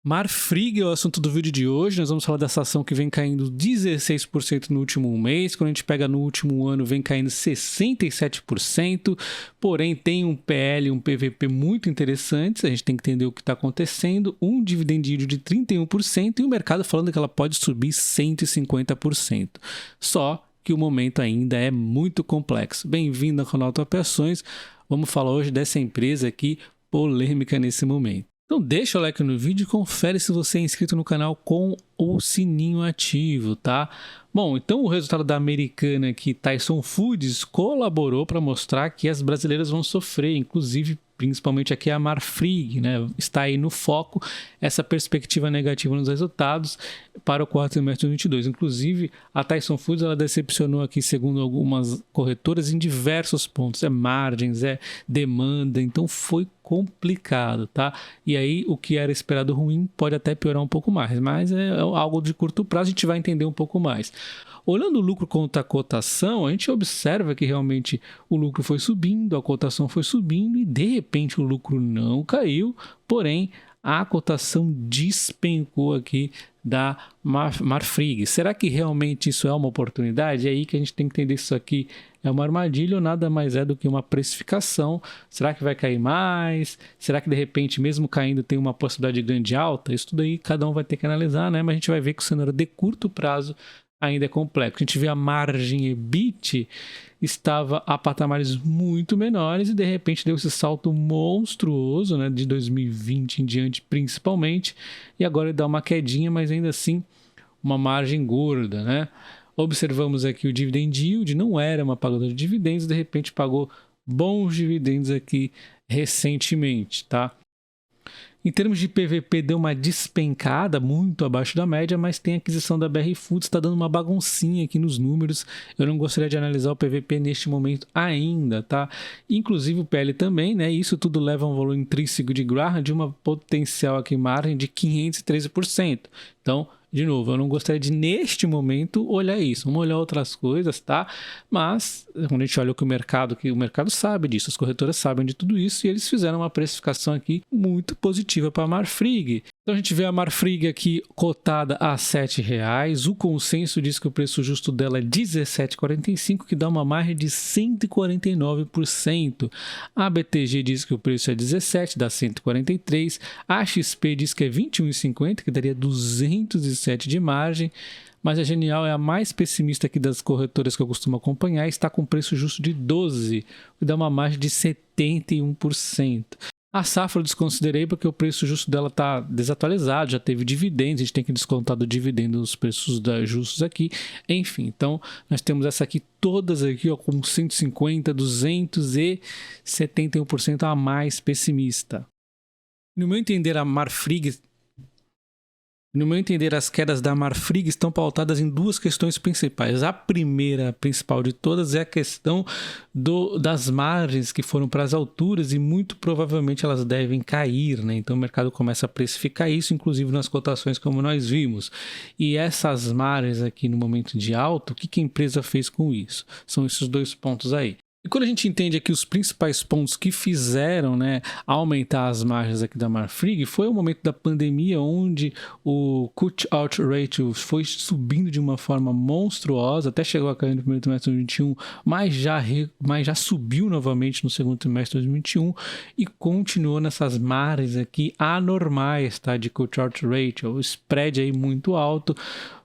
Marfrig é o assunto do vídeo de hoje. Nós vamos falar dessa ação que vem caindo 16% no último mês. Quando a gente pega no último ano, vem caindo 67%. Porém, tem um PL, um PVP muito interessantes. A gente tem que entender o que está acontecendo. Um dividend yield de 31% e o mercado falando que ela pode subir 150%. Só que o momento ainda é muito complexo. Bem-vindo ao canal Top Ações. Vamos falar hoje dessa empresa aqui polêmica nesse momento. Então deixa o like no vídeo e confere se você é inscrito no canal com o sininho ativo, tá? Bom, então o resultado da americana aqui, Tyson Foods, colaborou para mostrar que as brasileiras vão sofrer, inclusive principalmente aqui a Marfrig, né? Está aí no foco essa perspectiva negativa nos resultados para o quarto trimestre de 2022. Inclusive, a Tyson Foods ela decepcionou aqui, segundo algumas corretoras, em diversos pontos. É margens, é demanda, então foi complicado, tá? E aí, o que era esperado ruim pode até piorar um pouco mais, mas é algo de curto prazo, a gente vai entender um pouco mais. Olhando o lucro contra a cotação, a gente observa que realmente o lucro foi subindo, a cotação foi subindo e de repente o lucro não caiu, porém a cotação despencou aqui da Marfrig. Será que realmente isso é uma oportunidade? É aí que a gente tem que entender se isso aqui é uma armadilha ou nada mais é do que uma precificação. Será que vai cair mais? Será que de repente, mesmo caindo, tem uma possibilidade de grande alta? Isso tudo aí cada um vai ter que analisar, né? Mas a gente vai ver que o cenário de curto prazo ainda é complexo. A gente vê a margem EBIT estava a patamares muito menores e de repente deu esse salto monstruoso, né, de 2020 em diante principalmente, e agora ele dá uma quedinha, mas ainda assim uma margem gorda, né? Observamos aqui o dividend yield, não era uma pagadora de dividendos, de repente pagou bons dividendos aqui recentemente, tá? Em termos de PVP, deu uma despencada muito abaixo da média, mas tem a aquisição da BR Foods, está dando uma baguncinha aqui nos números. Eu não gostaria de analisar o PVP neste momento ainda, tá? Inclusive o PL também, né? Isso tudo leva a um valor intrínseco de Graham de uma potencial aqui margem de 513%. Então, de novo, eu não gostaria de, neste momento, olhar isso. Vamos olhar outras coisas, tá? Mas, quando a gente olha o mercado sabe disso, as corretoras sabem de tudo isso e eles fizeram uma precificação aqui muito positiva para a Marfrig. Então, a gente vê a Marfrig aqui cotada a R$ 7,00. O consenso diz que o preço justo dela é R$ 17,45, que dá uma margem de 149%. A BTG diz que o preço é 17, dá 143. A XP diz que é 21,50, que daria 207 de margem. Mas a Genial é a mais pessimista aqui das corretoras que eu costumo acompanhar e está com preço justo de 12, que dá uma margem de 71%. A Safra eu desconsiderei porque o preço justo dela está desatualizado, já teve dividendos, a gente tem que descontar do dividendo os preços justos aqui. Enfim, então nós temos essa aqui, todas aqui ó, com 150, 271% a mais pessimista. No meu entender, as quedas da Marfrig estão pautadas em duas questões principais. A primeira, principal de todas, é a questão das margens que foram para as alturas e muito provavelmente elas devem cair, né? Então o mercado começa a precificar isso, inclusive nas cotações como nós vimos. E essas margens aqui no momento de alta, o que a empresa fez com isso? São esses dois pontos aí. E quando a gente entende aqui os principais pontos que fizeram, né, aumentar as margens aqui da Marfrig, foi o momento da pandemia onde o cut-out ratio foi subindo de uma forma monstruosa, até chegou a cair no primeiro trimestre de 2021, mas já subiu novamente no segundo trimestre de 2021 e continuou nessas margens aqui anormais, tá, de cut-out ratio, o spread aí muito alto.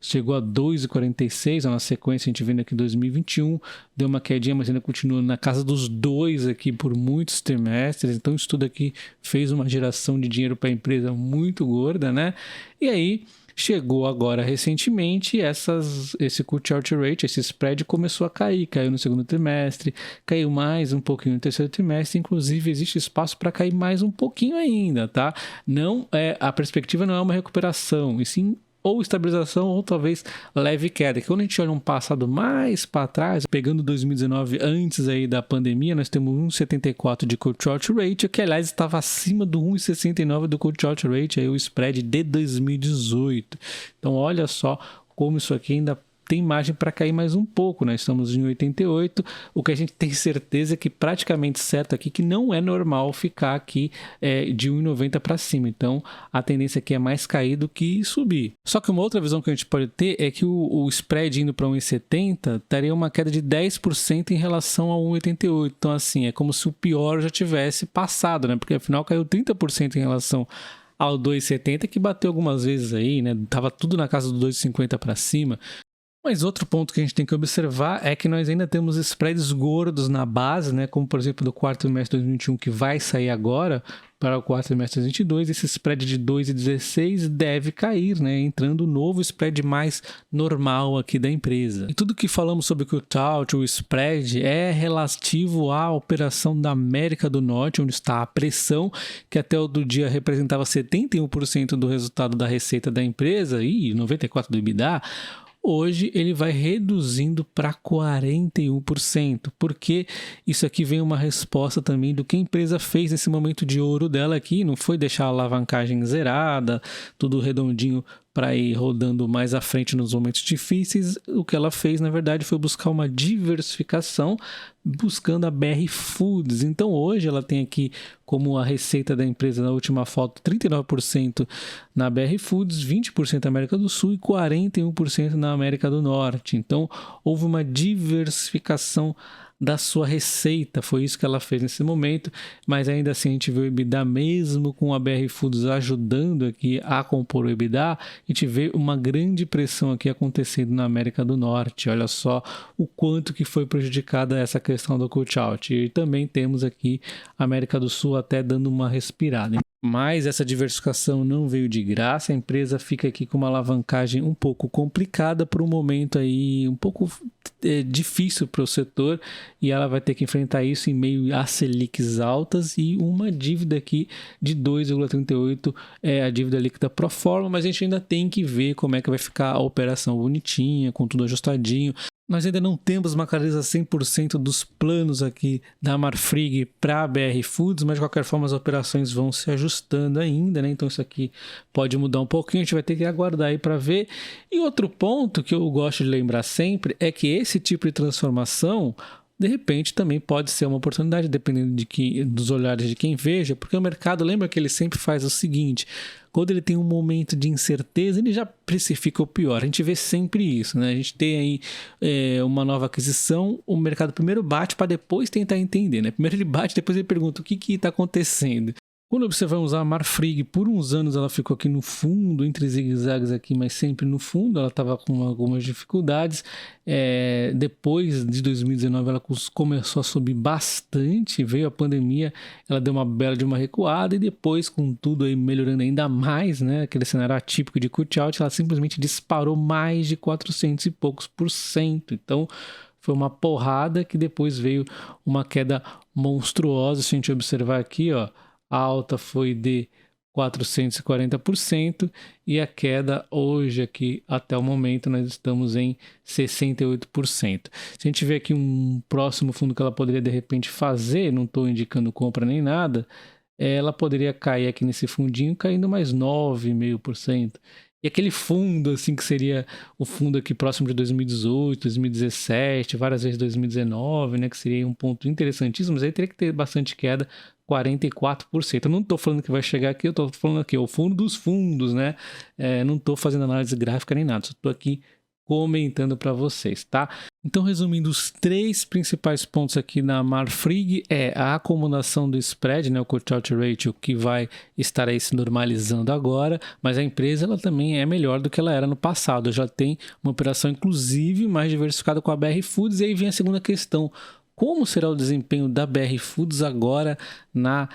Chegou a 2,46, na sequência a gente vendo aqui 2021, deu uma quedinha, mas ainda continua na casa dos 2 aqui por muitos trimestres, então isso tudo aqui fez uma geração de dinheiro para a empresa muito gorda, né? E aí chegou agora recentemente esse cut-out rate, esse spread começou a cair, caiu no segundo trimestre, caiu mais um pouquinho no terceiro trimestre, inclusive existe espaço para cair mais um pouquinho ainda, tá? A perspectiva não é uma recuperação, e sim ou estabilização ou talvez leve queda. Que quando a gente olha um passado mais para trás, pegando 2019 antes aí da pandemia, nós temos 1,74 de cut-out rate, que aliás estava acima do 1,69 do cut-out rate, aí o spread de 2018. Então olha só como isso aqui ainda tem margem para cair mais um pouco, né? Estamos em 88, o que a gente tem certeza é que praticamente certo aqui que não é normal ficar aqui de 1,90 para cima. Então, a tendência aqui é mais cair do que subir. Só que uma outra visão que a gente pode ter é que o spread indo para 1,70 teria uma queda de 10% em relação a 1,88. Então, assim, é como se o pior já tivesse passado, né? Porque afinal caiu 30% em relação ao 2,70, que bateu algumas vezes aí, né? Tava tudo na casa do 2,50 para cima. Mas outro ponto que a gente tem que observar é que nós ainda temos spreads gordos na base, né? Como por exemplo do quarto trimestre de 2021, que vai sair agora para o quarto trimestre de 2022, esse spread de 2,16 deve cair, né? Entrando o novo spread mais normal aqui da empresa. E tudo que falamos sobre o Q-Tout, o spread, é relativo à operação da América do Norte, onde está a pressão, que até o do dia representava 71% do resultado da receita da empresa e 94% do EBITDA. Hoje ele vai reduzindo para 41%, porque isso aqui vem uma resposta também do que a empresa fez nesse momento de ouro dela aqui, não foi deixar a alavancagem zerada, tudo redondinho para ir rodando mais à frente nos momentos difíceis. O que ela fez, na verdade, foi buscar uma diversificação, buscando a BR Foods. Então, hoje ela tem aqui como a receita da empresa na última foto, 39% na BR Foods, 20% na América do Sul e 41% na América do Norte. Então, houve uma diversificação da sua receita, foi isso que ela fez nesse momento, mas ainda assim a gente vê o EBITDA, mesmo com a BR Foods ajudando aqui a compor o EBITDA, a gente vê uma grande pressão aqui acontecendo na América do Norte. Olha só o quanto que foi prejudicada essa questão do Q-Tout. E também temos aqui a América do Sul até dando uma respirada. Mas essa diversificação não veio de graça, a empresa fica aqui com uma alavancagem um pouco complicada por um momento aí um pouco difícil para o setor, e ela vai ter que enfrentar isso em meio a Selics altas e uma dívida aqui de 2,38, a dívida líquida pro forma, mas a gente ainda tem que ver como é que vai ficar a operação bonitinha, com tudo ajustadinho. Nós ainda não temos uma clareza 100% dos planos aqui da Marfrig para a BR Foods, mas de qualquer forma as operações vão se ajustando ainda, né? Então isso aqui pode mudar um pouquinho, a gente vai ter que aguardar aí para ver. E outro ponto que eu gosto de lembrar sempre é que esse tipo de transformação, de repente, também pode ser uma oportunidade, dependendo dos olhares de quem veja, porque o mercado, lembra que ele sempre faz o seguinte: quando ele tem um momento de incerteza, ele já precifica o pior. A gente vê sempre isso, né? A gente tem aí uma nova aquisição, o mercado primeiro bate para depois tentar entender, né? Primeiro ele bate, depois ele pergunta o que está acontecendo. Quando observamos a Marfrig, por uns anos ela ficou aqui no fundo, entre zigue-zagues aqui, mas sempre no fundo, ela estava com algumas dificuldades. Depois de 2019 ela começou a subir bastante, veio a pandemia, ela deu uma bela de uma recuada e depois, com tudo aí melhorando ainda mais, né, aquele cenário atípico de Q-Tout, ela simplesmente disparou mais de 400 e poucos %. Então foi uma porrada que depois veio uma queda monstruosa. Se a gente observar aqui, ó, a alta foi de 440% e a queda hoje aqui até o momento nós estamos em 68%. Se a gente vê aqui um próximo fundo que ela poderia de repente fazer, não estou indicando compra nem nada, ela poderia cair aqui nesse fundinho caindo mais 9,5%. E aquele fundo, assim, que seria o fundo aqui próximo de 2018, 2017, várias vezes 2019, né? Que seria um ponto interessantíssimo, mas aí teria que ter bastante queda, 44%. Eu não estou falando que vai chegar aqui, eu estou falando aqui, o fundo dos fundos, né? Não estou fazendo análise gráfica nem nada, só estou aqui comentando para vocês, tá? Então, resumindo, os três principais pontos aqui na Marfrig é a acomodação do spread, né, o Q-Tout Ratio, que vai estar aí se normalizando agora, mas a empresa ela também é melhor do que ela era no passado, já tem uma operação inclusive mais diversificada com a BR Foods. E aí vem a segunda questão: como será o desempenho da BR Foods agora na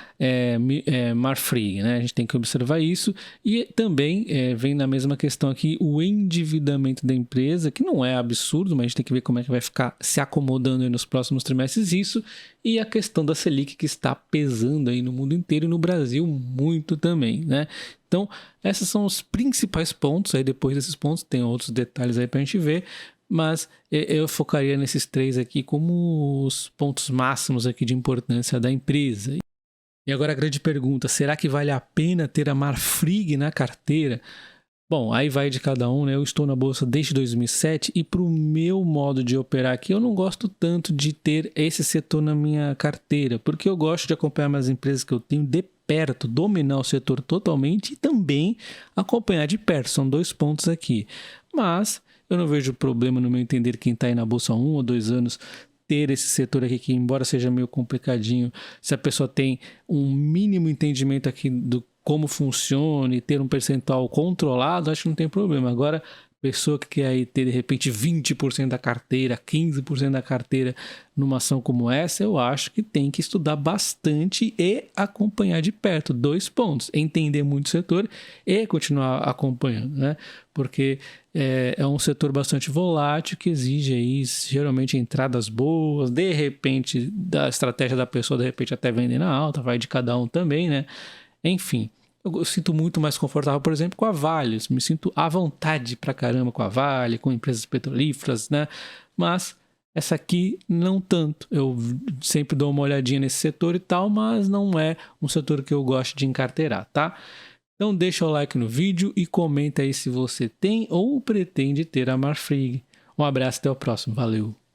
Marfrig, né? A gente tem que observar isso. E também vem na mesma questão aqui o endividamento da empresa, que não é absurdo, mas a gente tem que ver como é que vai ficar se acomodando aí nos próximos trimestres isso. E a questão da Selic, que está pesando aí no mundo inteiro e no Brasil muito também, né? Então, esses são os principais pontos. Aí depois desses pontos tem outros detalhes aí para a gente ver, mas eu focaria nesses três aqui como os pontos máximos aqui de importância da empresa. E agora a grande pergunta: será que vale a pena ter a Marfrig na carteira? Bom, aí vai de cada um, né? Eu estou na bolsa desde 2007 e para o meu modo de operar aqui, eu não gosto tanto de ter esse setor na minha carteira, porque eu gosto de acompanhar as empresas que eu tenho de perto, dominar o setor totalmente e também acompanhar de perto. São 2 pontos aqui. Mas eu não vejo problema, no meu entender, quem está aí na bolsa há 1 ou 2 anos ter esse setor aqui que, embora seja meio complicadinho, se a pessoa tem um mínimo entendimento aqui do como funciona e ter um percentual controlado, acho que não tem problema. Agora, pessoa que quer aí ter de repente 20% da carteira, 15% da carteira numa ação como essa, eu acho que tem que estudar bastante e acompanhar de perto. 2 pontos: entender muito o setor e continuar acompanhando, né? Porque é um setor bastante volátil que exige aí geralmente entradas boas, de repente da estratégia da pessoa, de repente até vender na alta, vai de cada um também, né? Enfim, eu sinto muito mais confortável, por exemplo, com a Vale. Me sinto à vontade pra caramba com a Vale, com empresas petrolíferas, né? Mas essa aqui não tanto. Eu sempre dou uma olhadinha nesse setor e tal, mas não é um setor que eu gosto de encarteirar, tá? Então deixa o like no vídeo e comenta aí se você tem ou pretende ter a Marfrig. Um abraço, até o próximo. Valeu!